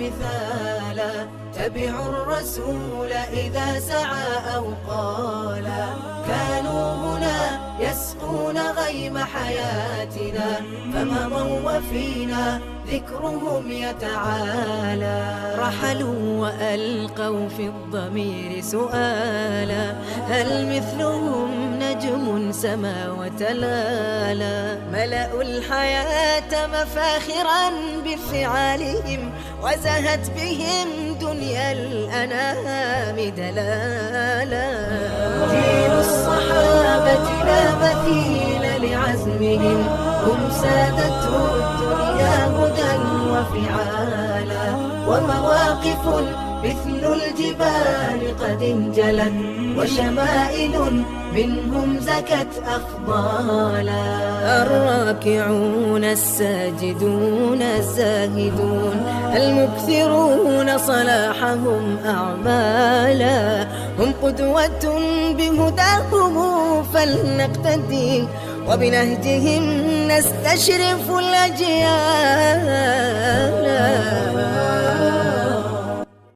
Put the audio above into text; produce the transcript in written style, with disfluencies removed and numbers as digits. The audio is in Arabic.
مثالا، تبعوا الرسول إذا سعى أو قالا. كانوا هنا يسقون غيم حياتنا، فمضوا وفينا ذكرهم يتعالى. رحلوا وألقوا في الضمير سؤالا، هل مثلهم نجم سما وتلالا؟ ملأوا الحياة مفاخرا بفعالهم، وزهت بهم دنيا الأنام دلالا. جيل الصحابة لا مثيل لعزمهم، هم سادته الدنيا هدى وفعالا. ومواقف مثل الجبال قد انجلت، وشمائل منهم زكت أفضالا. الراكعون الساجدون الزاهدون المكثرون صلاحهم أعمالا، هم قدوة بهداهم فلنقتدي، وبنهجهم نستشرف الأجيال.